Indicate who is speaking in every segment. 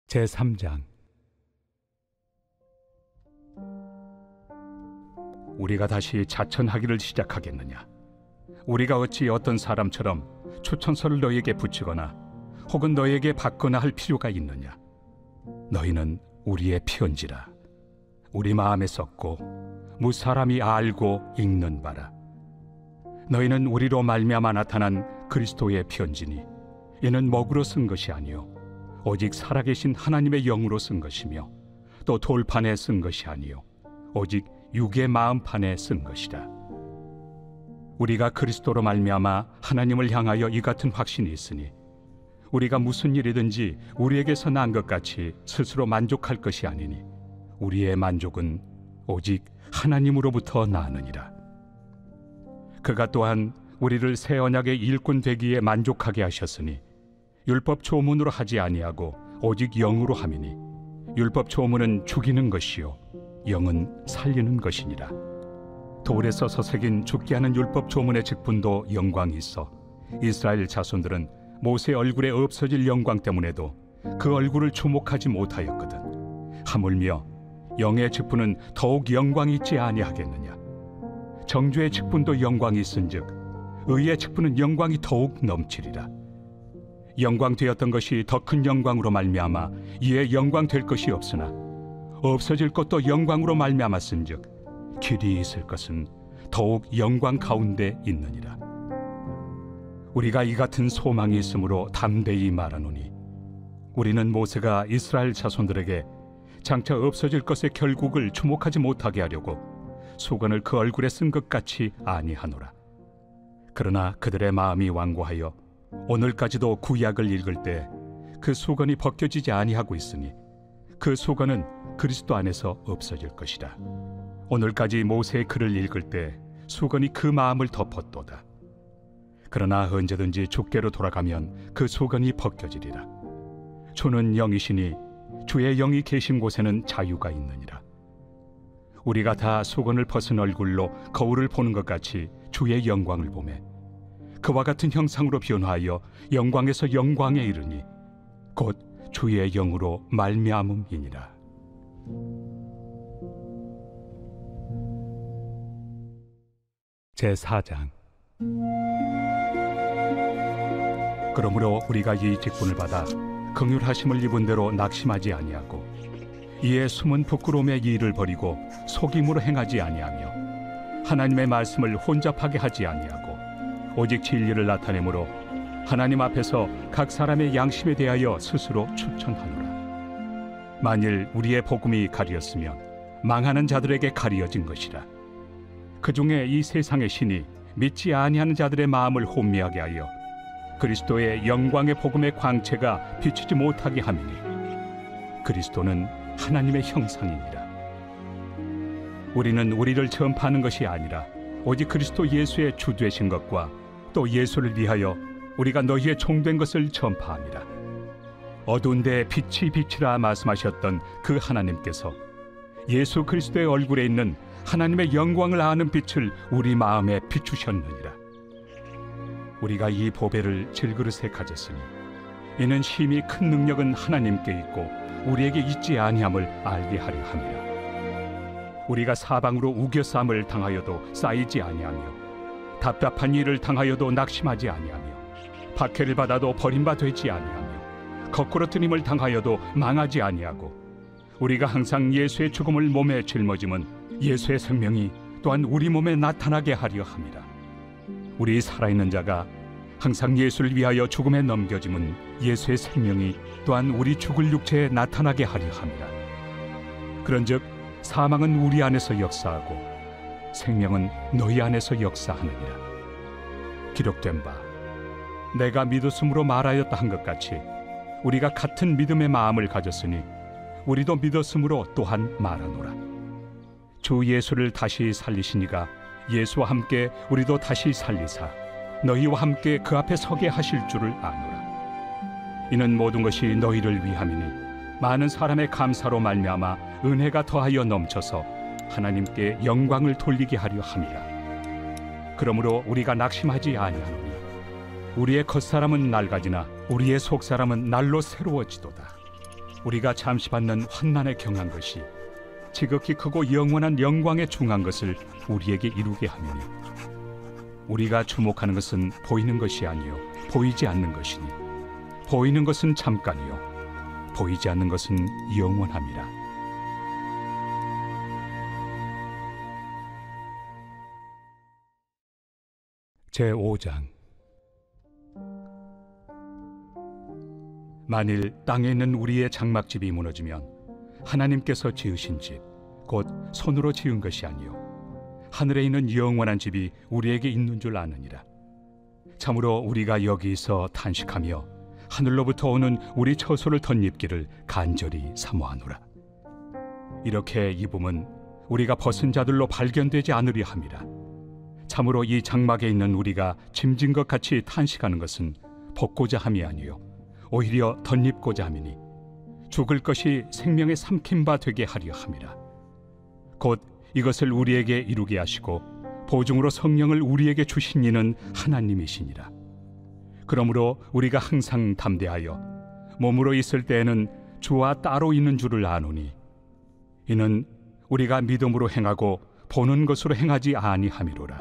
Speaker 1: 제3장. 우리가 다시 자천하기를 시작하겠느냐? 우리가 어찌 어떤 사람처럼 추천서를 너희에게 붙이거나 혹은 너희에게 받거나 할 필요가 있느냐? 너희는 우리의 편지라. 우리 마음에 썼고 무사람이 알고 읽는 바라. 너희는 우리로 말미암아 나타난 그리스도의 편지니 이는 먹으로 쓴 것이 아니요 오직 살아계신 하나님의 영으로 쓴 것이며 또 돌판에 쓴 것이 아니요 오직 육의 마음판에 쓴 것이라. 우리가 그리스도로 말미암아 하나님을 향하여 이 같은 확신이 있으니 우리가 무슨 일이든지 우리에게서 난 것 같이 스스로 만족할 것이 아니니 우리의 만족은 오직 하나님으로부터 나느니라. 그가 또한 우리를 새 언약의 일꾼 되기에 만족하게 하셨으니 율법 조문으로 하지 아니하고 오직 영으로 함이니 율법 조문은 죽이는 것이요 영은 살리는 것이니라. 돌에 써서 새긴 죽게 하는 율법 조문의 직분도 영광이 있어 이스라엘 자손들은 모세 얼굴에 없어질 영광 때문에도 그 얼굴을 주목하지 못하였거든. 하물며 영의 직분은 더욱 영광이 있지 아니하겠느냐? 정죄의 직분도 영광이 있은즉 의의 직분은 영광이 더욱 넘치리라. 영광 되었던 것이 더 큰 영광으로 말미암아 이에 영광 될 것이 없으나 없어질 것도 영광으로 말미암았은즉 길이 있을 것은 더욱 영광 가운데 있느니라. 우리가 이 같은 소망이 있으므로 담대히 말하노니 우리는 모세가 이스라엘 자손들에게 장차 없어질 것의 결국을 주목하지 못하게 하려고 수건을 그 얼굴에 쓴 것 같이 아니하노라. 그러나 그들의 마음이 완고하여 오늘까지도 구약을 읽을 때 그 수건이 벗겨지지 아니하고 있으니 그 수건은 그리스도 안에서 없어질 것이라. 오늘까지 모세의 글을 읽을 때 수건이 그 마음을 덮었도다. 그러나 언제든지 주께로 돌아가면 그 수건이 벗겨지리라. 주는 영이시니 주의 영이 계신 곳에는 자유가 있느니라. 우리가 다 수건을 벗은 얼굴로 거울을 보는 것 같이 주의 영광을 보매 그와 같은 형상으로 변화하여 영광에서 영광에 이르니 곧 주의 영으로 말미암음이니라. 제4장. 그러므로 우리가 이 직분을 받아 긍휼하심을 입은 대로 낙심하지 아니하고 이에 숨은 부끄러움의 일을 버리고 속임으로 행하지 아니하며 하나님의 말씀을 혼잡하게 하지 아니하고 오직 진리를 나타내므로 하나님 앞에서 각 사람의 양심에 대하여 스스로 추천하노라. 만일 우리의 복음이 가리었으면 망하는 자들에게 가리어진 것이라. 그 중에 이 세상의 신이 믿지 아니하는 자들의 마음을 혼미하게 하여 그리스도의 영광의 복음의 광채가 비치지 못하게 함이니 그리스도는 하나님의 형상이니라. 우리는 우리를 전파하는 것이 아니라 오직 그리스도 예수의 주 되신 것과 또 예수를 위하여 우리가 너희의 종된 것을 전파함이라. 어두운 데 빛이 빛이라 말씀하셨던 그 하나님께서 예수 그리스도의 얼굴에 있는 하나님의 영광을 아는 빛을 우리 마음에 비추셨느니라. 우리가 이 보배를 질그릇에 가졌으니 이는 심히 큰 능력은 하나님께 있고 우리에게 있지 아니함을 알게 하려 함이라. 우리가 사방으로 우겨싸움을 당하여도 쌓이지 아니하며 답답한 일을 당하여도 낙심하지 아니하며 박해를 받아도 버림받지 아니하며 거꾸로 뜨림을 당하여도 망하지 아니하고 우리가 항상 예수의 죽음을 몸에 짊어짐은 예수의 생명이 또한 우리 몸에 나타나게 하려 함이라. 우리 살아있는 자가 항상 예수를 위하여 죽음에 넘겨짐은 예수의 생명이 또한 우리 죽을 육체에 나타나게 하려 함이라. 그런즉 사망은 우리 안에서 역사하고 생명은 너희 안에서 역사하느니라. 기록된 바 내가 믿었으므로 말하였다 한 것 같이 우리가 같은 믿음의 마음을 가졌으니 우리도 믿었으므로 또한 말하노라. 주 예수를 다시 살리시니가 예수와 함께 우리도 다시 살리사 너희와 함께 그 앞에 서게 하실 줄을 아노라. 이는 모든 것이 너희를 위함이니 많은 사람의 감사로 말미암아 은혜가 더하여 넘쳐서 하나님께 영광을 돌리게 하려 함이라. 그러므로 우리가 낙심하지 아니하노니 우리의 겉사람은 낡아지나 우리의 속사람은 날로 새로워지도다. 우리가 잠시 받는 환난에 경한 것이 지극히 크고 영원한 영광에 중한 것을 우리에게 이루게 하느니 우리가 주목하는 것은 보이는 것이 아니요 보이지 않는 것이니 보이는 것은 잠깐이요 보이지 않는 것은 영원함이라. 제5장. 만일 땅에 있는 우리의 장막집이 무너지면 하나님께서 지으신 집, 곧 손으로 지은 것이 아니요 하늘에 있는 영원한 집이 우리에게 있는 줄 아느니라. 참으로 우리가 여기서 탄식하며 하늘로부터 오는 우리 처소를 덧입기를 간절히 사모하노라. 이렇게 입음은 우리가 벗은 자들로 발견되지 않으려 함이라. 참으로 이 장막에 있는 우리가 짐진 것 같이 탄식하는 것은 벗고자 함이 아니요 오히려 덧입고자 함이니 죽을 것이 생명의 삼킨 바 되게 하려 함이라. 곧 이것을 우리에게 이루게 하시고 보증으로 성령을 우리에게 주신 이는 하나님이시니라. 그러므로 우리가 항상 담대하여 몸으로 있을 때에는 주와 따로 있는 줄을 아노니 이는 우리가 믿음으로 행하고 보는 것으로 행하지 아니함이로라.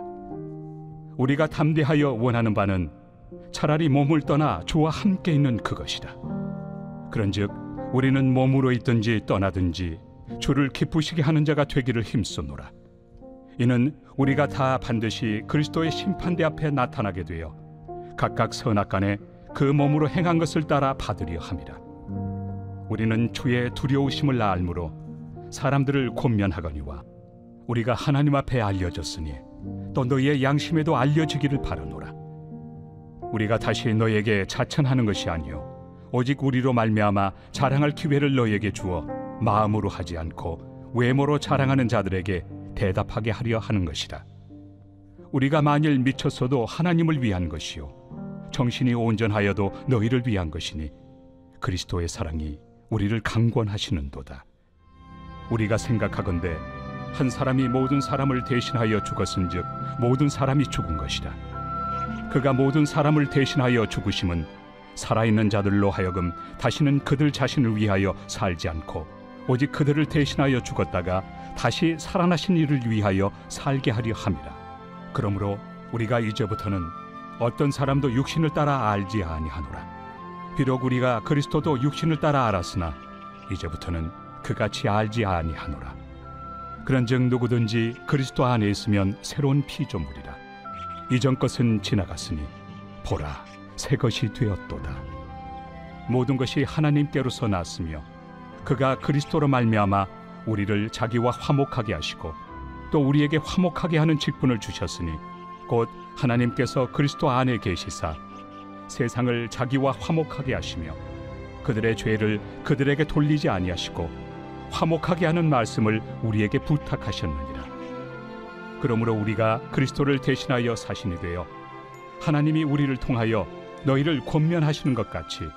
Speaker 1: 우리가 담대하여 원하는 바는 차라리 몸을 떠나 주와 함께 있는 그것이라. 그런즉 우리는 몸으로 있든지 떠나든지 주를 기쁘시게 하는 자가 되기를 힘쓰노라. 이는 우리가 다 반드시 그리스도의 심판대 앞에 나타나게 되어 각각 선악간에 그 몸으로 행한 것을 따라 받으려 함이라. 우리는 주의 두려우심을 알므로 사람들을 권면하거니와 우리가 하나님 앞에 알려졌으니 또 너희의 양심에도 알려지기를 바라노라. 우리가 다시 너희에게 자천하는 것이 아니요 오직 우리로 말미암아 자랑할 기회를 너희에게 주어 마음으로 하지 않고 외모로 자랑하는 자들에게 대답하게 하려 하는 것이라. 우리가 만일 미쳤어도 하나님을 위한 것이요 정신이 온전하여도 너희를 위한 것이니 그리스도의 사랑이 우리를 강권하시는도다. 우리가 생각하건대 한 사람이 모든 사람을 대신하여 죽었은즉 모든 사람이 죽은 것이라. 그가 모든 사람을 대신하여 죽으심은 살아있는 자들로 하여금 다시는 그들 자신을 위하여 살지 않고 오직 그들을 대신하여 죽었다가 다시 살아나신 이를 위하여 살게 하려 함이라. 그러므로 우리가 이제부터는 어떤 사람도 육신을 따라 알지 아니하노라. 비록 우리가 그리스도도 육신을 따라 알았으나 이제부터는 그같이 알지 아니하노라. 그런즉 누구든지 그리스도 안에 있으면 새로운 피조물이라. 이전 것은 지나갔으니 보라 새 것이 되었도다. 모든 것이 하나님께로서 났으며 그가 그리스도로 말미암아 우리를 자기와 화목하게 하시고 또 우리에게 화목하게 하는 직분을 주셨으니 곧 하나님께서 그리스도 안에 계시사 세상을 자기와 화목하게 하시며 그들의 죄를 그들에게 돌리지 아니하시고 화목하게 하는 말씀을 우리에게 부탁하셨느니라. 그러므로 우리가 그리스도를 대신하여 사신이 되어 하나님이 우리를 통하여 너희를 권면하시는 것 같이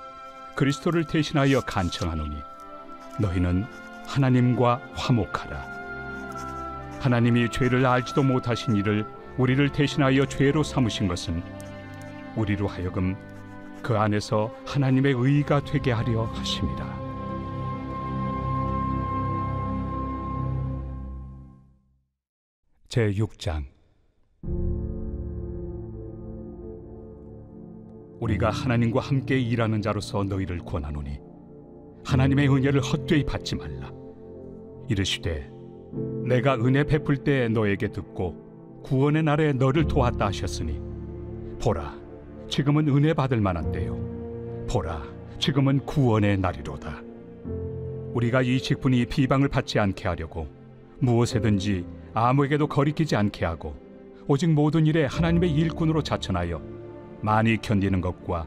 Speaker 1: 그리스도를 대신하여 간청하노니 너희는 하나님과 화목하라. 하나님이 죄를 알지도 못하신 이를 우리를 대신하여 죄로 삼으신 것은 우리로 하여금 그 안에서 하나님의 의가 되게 하려 하심이라. 제6장. 우리가 하나님과 함께 일하는 자로서 너희를 권하노니 하나님의 은혜를 헛되이 받지 말라. 이르시되 내가 은혜 베풀 때 너에게 듣고 구원의 날에 너를 도왔다 하셨으니 보라 지금은 은혜 받을 만한 때요 보라 지금은 구원의 날이로다. 우리가 이 직분이 비방을 받지 않게 하려고 무엇에든지 아무에게도 거리끼지 않게 하고 오직 모든 일에 하나님의 일꾼으로 자천하여 많이 견디는 것과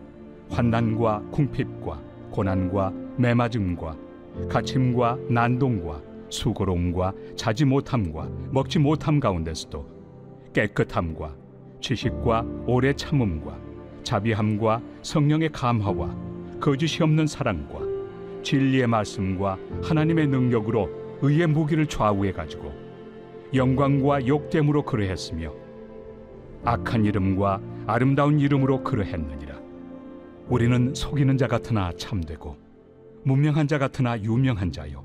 Speaker 1: 환난과 궁핍과 고난과 매맞음과 갇힘과 난동과 수고로움과 자지 못함과 먹지 못함 가운데서도 깨끗함과 지식과 오래 참음과 자비함과 성령의 감화와 거짓이 없는 사랑과 진리의 말씀과 하나님의 능력으로 의의 무기를 좌우해 가지고 영광과 욕됨으로 그러했으며 악한 이름과 아름다운 이름으로 그러했느니라. 우리는 속이는 자 같으나 참되고 무명한 자 같으나 유명한 자요,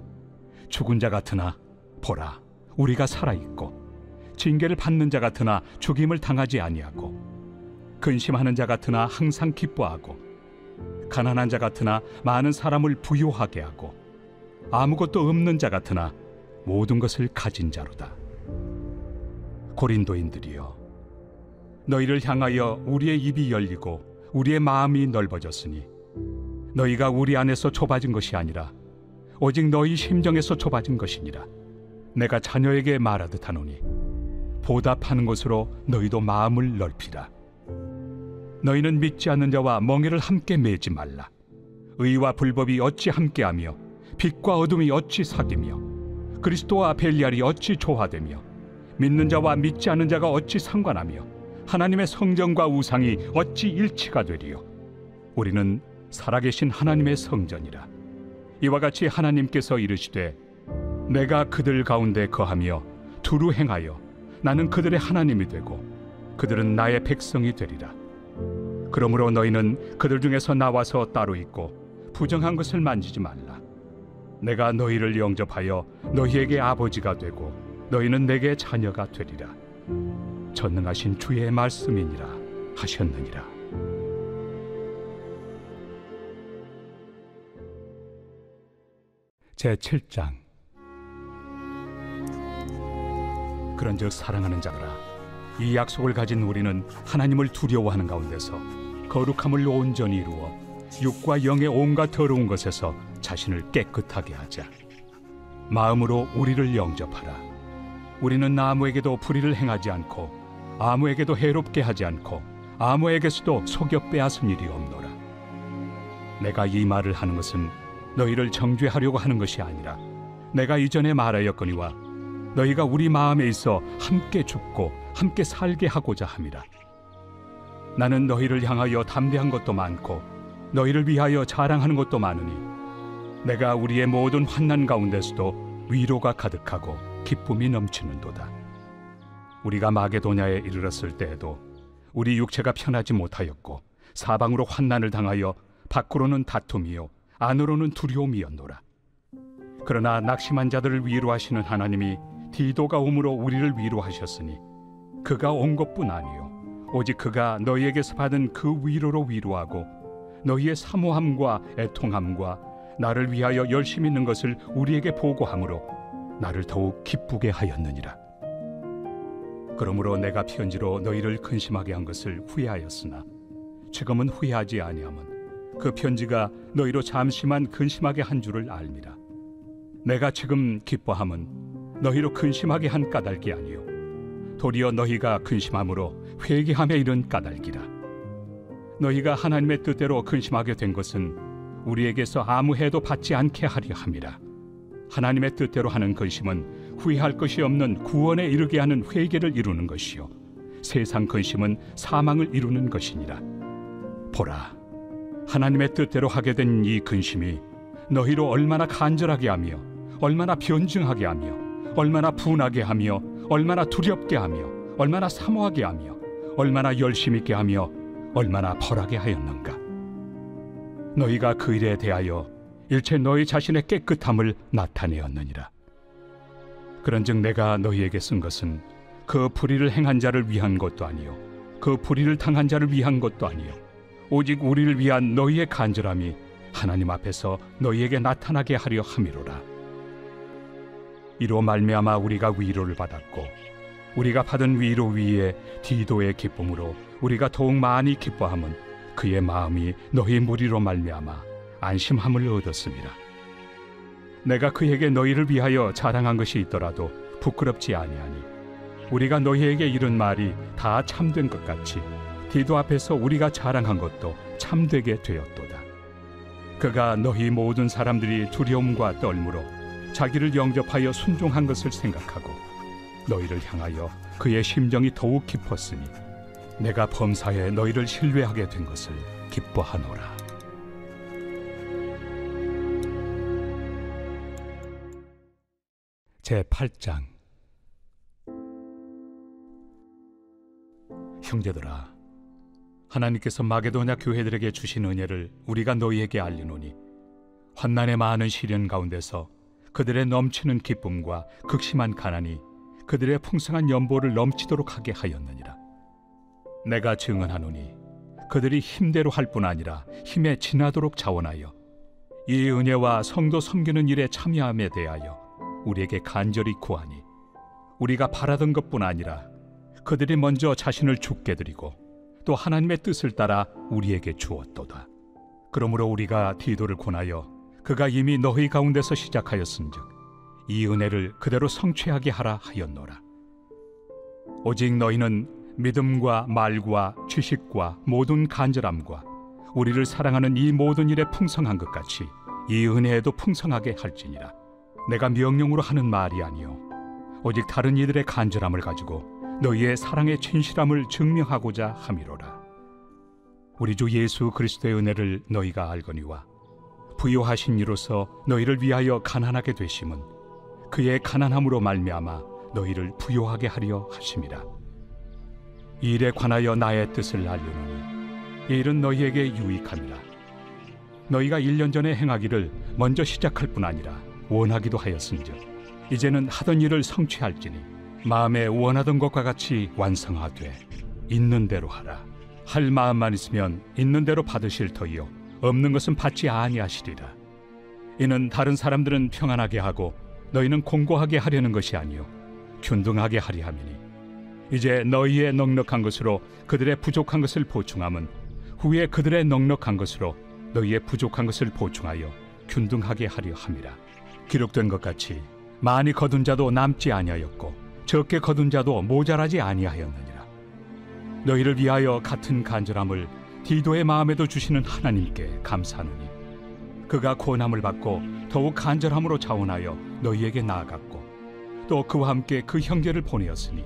Speaker 1: 죽은 자 같으나 보라, 우리가 살아있고, 징계를 받는 자 같으나 죽임을 당하지 아니하고, 근심하는 자 같으나 항상 기뻐하고, 가난한 자 같으나 많은 사람을 부유하게 하고, 아무것도 없는 자 같으나 모든 것을 가진 자로다. 고린도인들이여, 너희를 향하여 우리의 입이 열리고 우리의 마음이 넓어졌으니 너희가 우리 안에서 좁아진 것이 아니라 오직 너희 심정에서 좁아진 것이니라. 내가 자녀에게 말하듯 하노니 보답하는 것으로 너희도 마음을 넓히라. 너희는 믿지 않는 자와 멍에를 함께 매지 말라. 의와 불법이 어찌 함께하며 빛과 어둠이 어찌 사귀며 그리스도와 벨리알이 어찌 조화되며 믿는 자와 믿지 않는 자가 어찌 상관하며 하나님의 성전과 우상이 어찌 일치가 되리요. 우리는 살아계신 하나님의 성전이라. 이와 같이 하나님께서 이르시되 내가 그들 가운데 거하며 두루 행하여 나는 그들의 하나님이 되고 그들은 나의 백성이 되리라. 그러므로 너희는 그들 중에서 나와서 따로 있고 부정한 것을 만지지 말라. 내가 너희를 영접하여 너희에게 아버지가 되고 너희는 내게 자녀가 되리라. 전능하신 주의 말씀이니라 하셨느니라. 제7장. 그런즉 사랑하는 자들아, 이 약속을 가진 우리는 하나님을 두려워하는 가운데서 거룩함을 온전히 이루어 육과 영의 온갖 더러운 것에서 자신을 깨끗하게 하자. 마음으로 우리를 영접하라. 우리는 아무에게도 불의를 행하지 않고 아무에게도 해롭게 하지 않고 아무에게서도 속여 빼앗은 일이 없노라. 내가 이 말을 하는 것은 너희를 정죄하려고 하는 것이 아니라 내가 이전에 말하였거니와 너희가 우리 마음에 있어 함께 죽고 함께 살게 하고자 함이라. 나는 너희를 향하여 담대한 것도 많고 너희를 위하여 자랑하는 것도 많으니 내가 우리의 모든 환난 가운데서도 위로가 가득하고 기쁨이 넘치는도다. 우리가 마게도냐에 이르렀을 때에도 우리 육체가 편하지 못하였고 사방으로 환난을 당하여 밖으로는 다툼이요 안으로는 두려움이었노라. 그러나 낙심한 자들을 위로하시는 하나님이 디도가 오므로 우리를 위로하셨으니 그가 온 것뿐 아니요 오직 그가 너희에게서 받은 그 위로로 위로하고 너희의 사모함과 애통함과 나를 위하여 열심히 있는 것을 우리에게 보고함으로 나를 더욱 기쁘게 하였느니라. 그러므로 내가 편지로 너희를 근심하게 한 것을 후회하였으나 지금은 후회하지 아니함은 그 편지가 너희로 잠시만 근심하게 한 줄을 알미라. 내가 지금 기뻐함은 너희로 근심하게 한 까닭이 아니요 도리어 너희가 근심함으로 회개함에 이른 까닭이라. 너희가 하나님의 뜻대로 근심하게 된 것은 우리에게서 아무 해도 받지 않게 하려 함이라. 하나님의 뜻대로 하는 근심은 후회할 것이 없는 구원에 이르게 하는 회개를 이루는 것이요 세상 근심은 사망을 이루는 것이니라. 보라, 하나님의 뜻대로 하게 된 이 근심이 너희로 얼마나 간절하게 하며 얼마나 변증하게 하며 얼마나 분하게 하며 얼마나 두렵게 하며 얼마나 사모하게 하며 얼마나 열심 있게 하며 얼마나 벌하게 하였는가. 너희가 그 일에 대하여 일체 너희 자신의 깨끗함을 나타내었느니라. 그런즉 내가 너희에게 쓴 것은 그 불의를 행한 자를 위한 것도 아니요 그 불의를 당한 자를 위한 것도 아니요 오직 우리를 위한 너희의 간절함이 하나님 앞에서 너희에게 나타나게 하려 함이로라. 이로 말미암아 우리가 위로를 받았고 우리가 받은 위로 위에 디도의 기쁨으로 우리가 더욱 많이 기뻐함은 그의 마음이 너희 무리로 말미암아 안심함을 얻었습니다. 내가 그에게 너희를 위하여 자랑한 것이 있더라도 부끄럽지 아니하니 우리가 너희에게 이른 말이 다 참된 것 같이 디도 앞에서 우리가 자랑한 것도 참되게 되었도다. 그가 너희 모든 사람들이 두려움과 떨므로 자기를 영접하여 순종한 것을 생각하고 너희를 향하여 그의 심정이 더욱 깊었으니 내가 범사에 너희를 신뢰하게 된 것을 기뻐하노라. 제8장. 형제들아, 하나님께서 마게도냐 교회들에게 주신 은혜를 우리가 너희에게 알리노니 환난의 많은 시련 가운데서 그들의 넘치는 기쁨과 극심한 가난이 그들의 풍성한 연보를 넘치도록 하게 하였느니라. 내가 증언하노니 그들이 힘대로 할 뿐 아니라 힘에 지나도록 자원하여 이 은혜와 성도 섬기는 일에 참여함에 대하여 우리에게 간절히 구하니, 우리가 바라던 것뿐 아니라 그들이 먼저 자신을 주께 드리고 또 하나님의 뜻을 따라 우리에게 주었도다. 그러므로 우리가 디도를 권하여 그가 이미 너희 가운데서 시작하였은즉 이 은혜를 그대로 성취하게 하라 하였노라. 오직 너희는 믿음과 말과 지식과 모든 간절함과 우리를 사랑하는 이 모든 일에 풍성한 것 같이 이 은혜에도 풍성하게 할지니라. 내가 명령으로 하는 말이 아니요 오직 다른 이들의 간절함을 가지고 너희의 사랑의 진실함을 증명하고자 함이로라. 우리 주 예수 그리스도의 은혜를 너희가 알거니와 부요하신 이로서 너희를 위하여 가난하게 되심은 그의 가난함으로 말미암아 너희를 부요하게 하려 하심이라. 이 일에 관하여 나의 뜻을 알려노니 이 일은 너희에게 유익함이라. 너희가 1년 전에 행하기를 먼저 시작할 뿐 아니라 원하기도 하였은즉 이제는 하던 일을 성취할지니 마음에 원하던 것과 같이 완성하되 있는 대로 하라. 할 마음만 있으면 있는 대로 받으실 터이요 없는 것은 받지 아니하시리라. 이는 다른 사람들은 평안하게 하고 너희는 공고하게 하려는 것이 아니요 균등하게 하리 함이니, 이제 너희의 넉넉한 것으로 그들의 부족한 것을 보충함은 후에 그들의 넉넉한 것으로 너희의 부족한 것을 보충하여 균등하게 하려 함이라. 기록된 것 같이 많이 거둔 자도 남지 아니하였고 적게 거둔 자도 모자라지 아니하였느니라. 너희를 위하여 같은 간절함을 디도의 마음에도 주시는 하나님께 감사하노니 그가 권함을 받고 더욱 간절함으로 자원하여 너희에게 나아갔고 또 그와 함께 그 형제를 보내었으니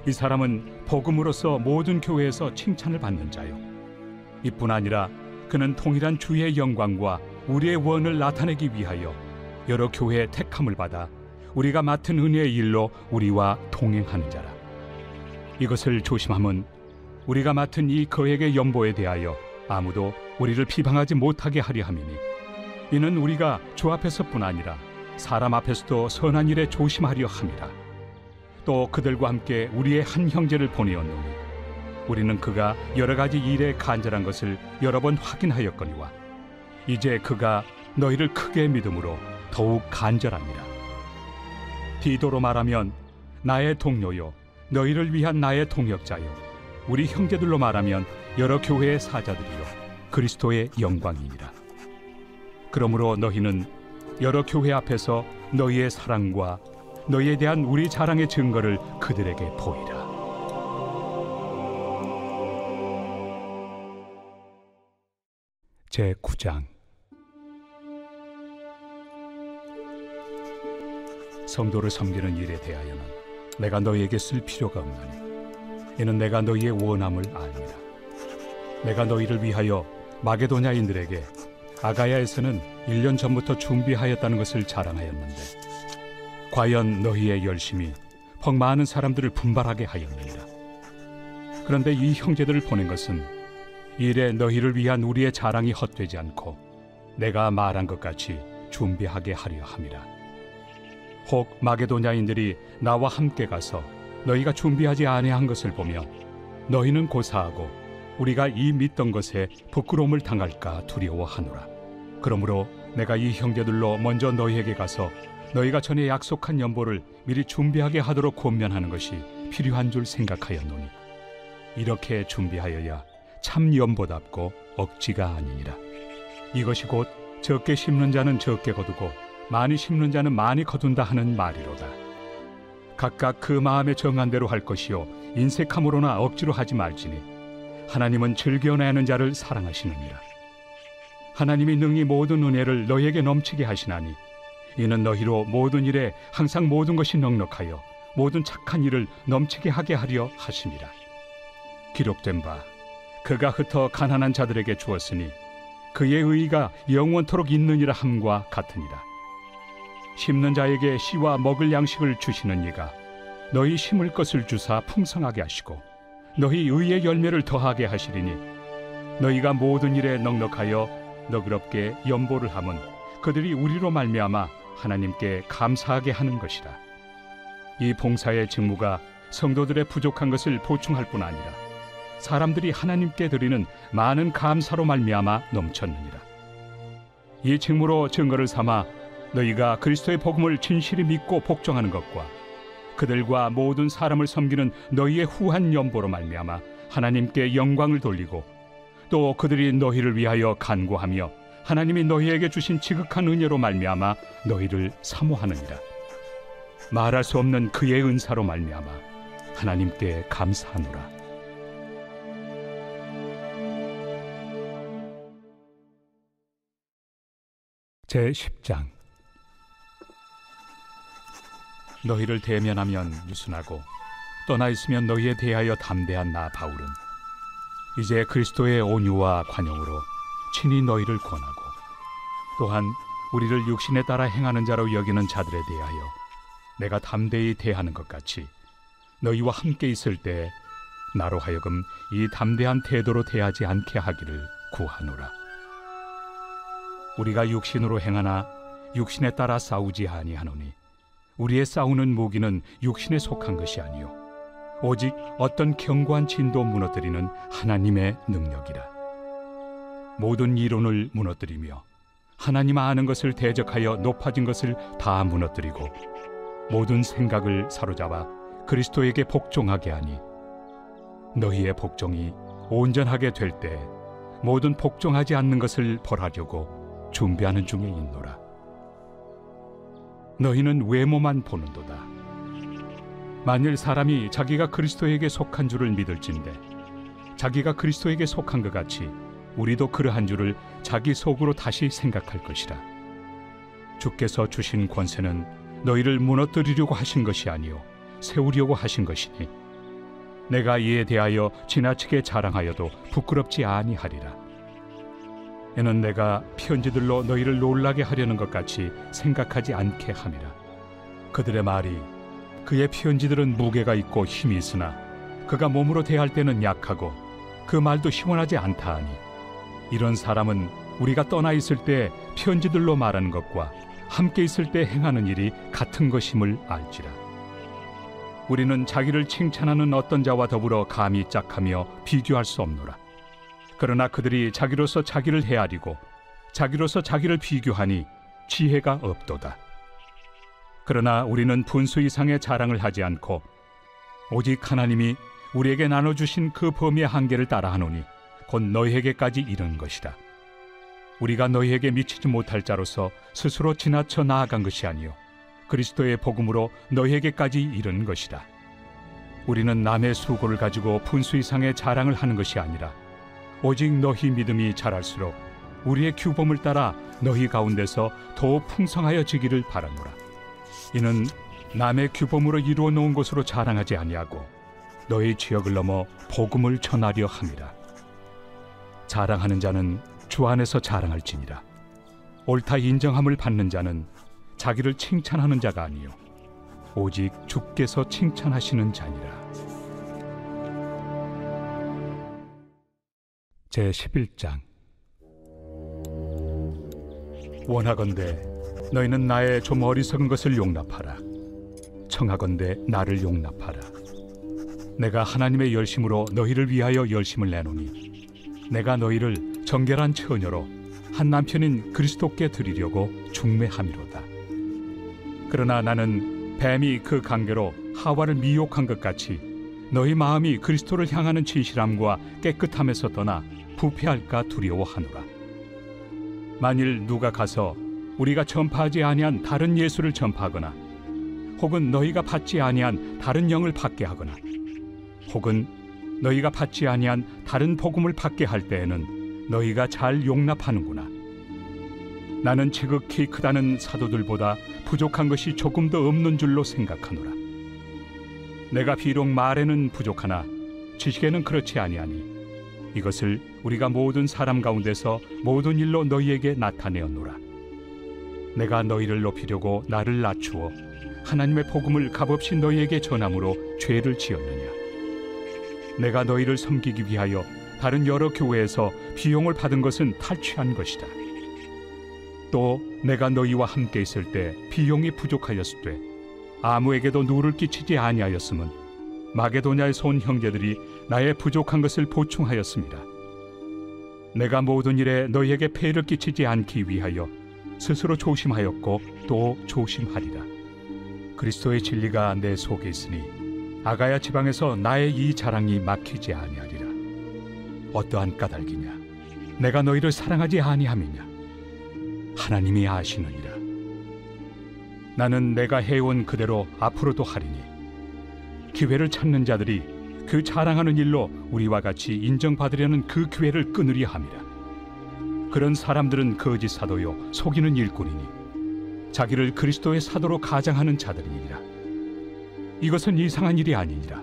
Speaker 1: 이 사람은 복음으로서 모든 교회에서 칭찬을 받는 자요 이뿐 아니라 그는 통일한 주의 영광과 우리의 원을 나타내기 위하여 여러 교회의 택함을 받아 우리가 맡은 은혜의 일로 우리와 동행하는 자라. 이것을 조심함은 우리가 맡은 이 거액의 연보에 대하여 아무도 우리를 비방하지 못하게 하려 함이니, 이는 우리가 주 앞에서뿐 아니라 사람 앞에서도 선한 일에 조심하려 함이라. 또 그들과 함께 우리의 한 형제를 보내었노니 우리는 그가 여러 가지 일에 간절한 것을 여러 번 확인하였거니와 이제 그가 너희를 크게 믿음으로 더욱 간절합니다. 디도로 말하면 나의 동료요 너희를 위한 나의 동역자요 우리 형제들로 말하면 여러 교회의 사자들이요 그리스도의 영광이니라. 그러므로 너희는 여러 교회 앞에서 너희의 사랑과 너희에 대한 우리 자랑의 증거를 그들에게 보이라. 제9장. 성도를 섬기는 일에 대하여는 내가 너희에게 쓸 필요가 없나니 이는 내가 너희의 원함을 압니다. 내가 너희를 위하여 마게도냐인들에게 아가야에서는 1년 전부터 준비하였다는 것을 자랑하였는데 과연 너희의 열심이 퍽 많은 사람들을 분발하게 하였느니라. 그런데 이 형제들을 보낸 것은 일에 너희를 위한 우리의 자랑이 헛되지 않고 내가 말한 것 같이 준비하게 하려 함이라. 혹 마게도냐인들이 나와 함께 가서 너희가 준비하지 아니한 것을 보며 너희는 고사하고 우리가 이 믿던 것에 부끄러움을 당할까 두려워하노라. 그러므로 내가 이 형제들로 먼저 너희에게 가서 너희가 전에 약속한 연보를 미리 준비하게 하도록 권면하는 것이 필요한 줄 생각하였노니 이렇게 준비하여야 참 연보답고 억지가 아니니라. 이것이 곧 적게 심는 자는 적게 거두고 많이 심는 자는 많이 거둔다 하는 말이로다. 각각 그 마음에 정한 대로 할 것이요 인색함으로나 억지로 하지 말지니 하나님은 즐겨내는 자를 사랑하시느니라. 하나님이 능히 모든 은혜를 너희에게 넘치게 하시나니 이는 너희로 모든 일에 항상 모든 것이 넉넉하여 모든 착한 일을 넘치게 하게 하려 하심이라. 기록된 바 그가 흩어 가난한 자들에게 주었으니 그의 의의가 영원토록 있느니라 함과 같으니라. 심는 자에게 씨와 먹을 양식을 주시는 이가 너희 심을 것을 주사 풍성하게 하시고 너희 의의 열매를 더하게 하시리니 너희가 모든 일에 넉넉하여 너그럽게 연보를 함은 그들이 우리로 말미암아 하나님께 감사하게 하는 것이라. 이 봉사의 직무가 성도들의 부족한 것을 보충할 뿐 아니라 사람들이 하나님께 드리는 많은 감사로 말미암아 넘쳤느니라. 이 직무로 증거를 삼아 너희가 그리스도의 복음을 진실히 믿고 복종하는 것과 그들과 모든 사람을 섬기는 너희의 후한 연보로 말미암아 하나님께 영광을 돌리고 또 그들이 너희를 위하여 간구하며 하나님이 너희에게 주신 지극한 은혜로 말미암아 너희를 사모하느니라. 말할 수 없는 그의 은사로 말미암아 하나님께 감사하노라. 제10장. 너희를 대면하면 유순하고 떠나 있으면 너희에 대하여 담대한 나 바울은 이제 그리스도의 온유와 관용으로 친히 너희를 권하고 또한 우리를 육신에 따라 행하는 자로 여기는 자들에 대하여 내가 담대히 대하는 것 같이 너희와 함께 있을 때 나로 하여금 이 담대한 태도로 대하지 않게 하기를 구하노라. 우리가 육신으로 행하나 육신에 따라 싸우지 아니하노니 우리의 싸우는 무기는 육신에 속한 것이 아니요 오직 어떤 견고한 진도 무너뜨리는 하나님의 능력이라. 모든 이론을 무너뜨리며 하나님 아는 것을 대적하여 높아진 것을 다 무너뜨리고 모든 생각을 사로잡아 그리스도에게 복종하게 하니 너희의 복종이 온전하게 될 때 모든 복종하지 않는 것을 벌하려고 준비하는 중에 있노라. 너희는 외모만 보는도다. 만일 사람이 자기가 그리스도에게 속한 줄을 믿을진대 자기가 그리스도에게 속한 것 같이 우리도 그러한 줄을 자기 속으로 다시 생각할 것이라. 주께서 주신 권세는 너희를 무너뜨리려고 하신 것이 아니요 세우려고 하신 것이니 내가 이에 대하여 지나치게 자랑하여도 부끄럽지 아니하리라. 이는 내가 편지들로 너희를 놀라게 하려는 것 같이 생각하지 않게 함이라. 그들의 말이 그의 편지들은 무게가 있고 힘이 있으나 그가 몸으로 대할 때는 약하고 그 말도 시원하지 않다 하니 이런 사람은 우리가 떠나 있을 때 편지들로 말하는 것과 함께 있을 때 행하는 일이 같은 것임을 알지라. 우리는 자기를 칭찬하는 어떤 자와 더불어 감히 짝하며 비교할 수 없노라. 그러나 그들이 자기로서 자기를 헤아리고 자기로서 자기를 비교하니 지혜가 없도다. 그러나 우리는 분수 이상의 자랑을 하지 않고 오직 하나님이 우리에게 나눠주신 그 범위의 한계를 따라하노니 곧 너희에게까지 이른 것이다. 우리가 너희에게 미치지 못할 자로서 스스로 지나쳐 나아간 것이 아니요 그리스도의 복음으로 너희에게까지 이른 것이다. 우리는 남의 수고를 가지고 분수 이상의 자랑을 하는 것이 아니라 오직 너희 믿음이 자랄수록 우리의 규범을 따라 너희 가운데서 더 풍성하여지기를 바라노라. 이는 남의 규범으로 이루어 놓은 것으로 자랑하지 아니하고 너희 지역을 넘어 복음을 전하려 함이라. 자랑하는 자는 주 안에서 자랑할지니라. 옳다 인정함을 받는 자는 자기를 칭찬하는 자가 아니요 오직 주께서 칭찬하시는 자니라. 제11장. 원하건대 너희는 나의 좀 어리석은 것을 용납하라. 청하건대 나를 용납하라. 내가 하나님의 열심으로 너희를 위하여 열심을 내노니 내가 너희를 정결한 처녀로 한 남편인 그리스도께 드리려고 중매함이로다. 그러나 나는 뱀이 그 관계로 하와를 미혹한 것 같이 너희 마음이 그리스도를 향하는 진실함과 깨끗함에서 떠나 부패할까 두려워하노라. 만일 누가 가서 우리가 전파하지 아니한 다른 예수를 전파하거나 혹은 너희가 받지 아니한 다른 영을 받게 하거나 혹은 너희가 받지 아니한 다른 복음을 받게 할 때에는 너희가 잘 용납하는구나. 나는 지극히 크다는 사도들보다 부족한 것이 조금 더 없는 줄로 생각하노라. 내가 비록 말에는 부족하나 지식에는 그렇지 아니하니 이것을 우리가 모든 사람 가운데서 모든 일로 너희에게 나타내었노라. 내가 너희를 높이려고 나를 낮추어 하나님의 복음을 값없이 너희에게 전함으로 죄를 지었느냐. 내가 너희를 섬기기 위하여 다른 여러 교회에서 비용을 받은 것은 탈취한 것이다. 또 내가 너희와 함께 있을 때 비용이 부족하였으되 아무에게도 누를 끼치지 아니하였음은 마게도냐에서 온 형제들이 나의 부족한 것을 보충하였습니다. 내가 모든 일에 너희에게 폐를 끼치지 않기 위하여 스스로 조심하였고 또 조심하리라. 그리스도의 진리가 내 속에 있으니 아가야 지방에서 나의 이 자랑이 막히지 아니하리라. 어떠한 까닭이냐? 내가 너희를 사랑하지 아니함이냐? 하나님이 아시느니라. 나는 내가 해온 그대로 앞으로도 하리니 기회를 찾는 자들이 그 자랑하는 일로 우리와 같이 인정받으려는 그 기회를 끊으려 함이라. 그런 사람들은 거짓 사도요 속이는 일꾼이니 자기를 그리스도의 사도로 가장하는 자들이니라. 이것은 이상한 일이 아니니라.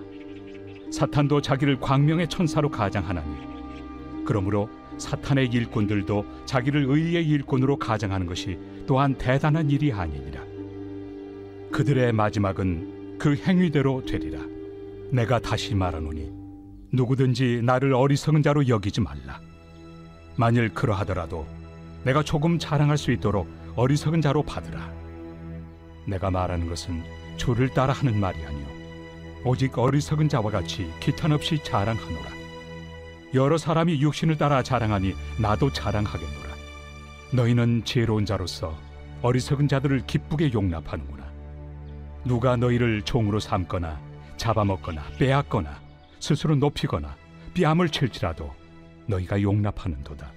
Speaker 1: 사탄도 자기를 광명의 천사로 가장하나니 그러므로 사탄의 일꾼들도 자기를 의의 일꾼으로 가장하는 것이 또한 대단한 일이 아니니라. 그들의 마지막은 그 행위대로 되리라. 내가 다시 말하노니 누구든지 나를 어리석은 자로 여기지 말라. 만일 그러하더라도 내가 조금 자랑할 수 있도록 어리석은 자로 받으라. 내가 말하는 것은 주를 따라 하는 말이 아니요 오직 어리석은 자와 같이 기탄 없이 자랑하노라. 여러 사람이 육신을 따라 자랑하니 나도 자랑하겠노라. 너희는 지혜로운 자로서 어리석은 자들을 기쁘게 용납하는구나. 누가 너희를 종으로 삼거나 잡아먹거나 빼앗거나 스스로 높이거나 뺨을 칠지라도 너희가 용납하는도다.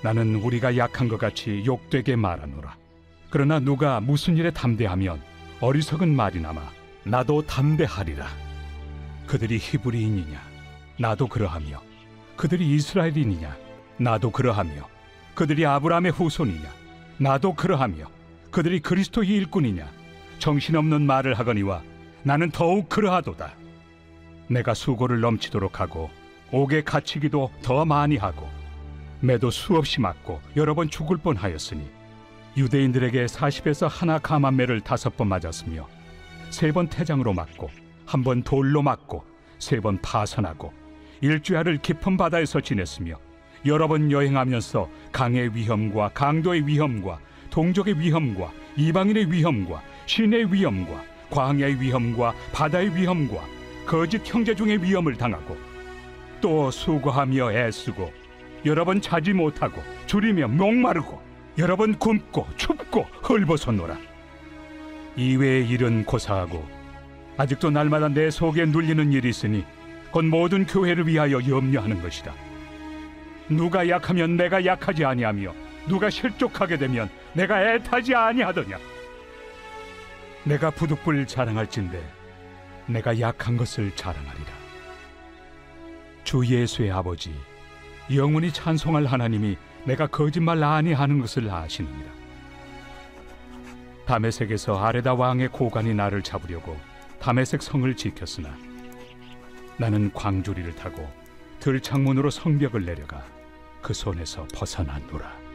Speaker 1: 나는 우리가 약한 것 같이 욕되게 말하노라. 그러나 누가 무슨 일에 담대하면 어리석은 말이나마 나도 담대하리라. 그들이 히브리인이냐? 나도 그러하며 그들이 이스라엘인이냐? 나도 그러하며 그들이 아브라함의 후손이냐? 나도 그러하며 그들이 그리스도의 일꾼이냐? 정신없는 말을 하거니와 나는 더욱 그러하도다. 내가 수고를 넘치도록 하고 옥에 갇히기도 더 많이 하고 매도 수없이 맞고 여러 번 죽을 뻔하였으니 유대인들에게 40에서 하나 감한매를 5번 맞았으며 3번 태장으로 맞고 1번 돌로 맞고 3번 파선하고 일주야를 깊은 바다에서 지냈으며 여러 번 여행하면서 강의 위험과 강도의 위험과 동족의 위험과 이방인의 위험과 신의 위험과 광야의 위험과 바다의 위험과 거짓 형제 중의 위험을 당하고 또 수고하며 애쓰고 여러 번 자지 못하고 줄이며 목마르고 여러 번 굶고 춥고 헐벗었노라. 이외의 일은 고사하고 아직도 날마다 내 속에 눌리는 일이 있으니 곧 모든 교회를 위하여 염려하는 것이다. 누가 약하면 내가 약하지 아니하며 누가 실족하게 되면 내가 애타지 아니하더냐. 내가 부득불 자랑할진대 내가 약한 것을 자랑하리라. 주 예수의 아버지 영원히 찬송할 하나님이 내가 거짓말 아니하는 것을 아시느니라. 다메섹에서 아레다 왕의 고관이 나를 잡으려고 다메섹 성을 지켰으나 나는 광주리를 타고 들창문으로 성벽을 내려가 그 손에서 벗어났노라.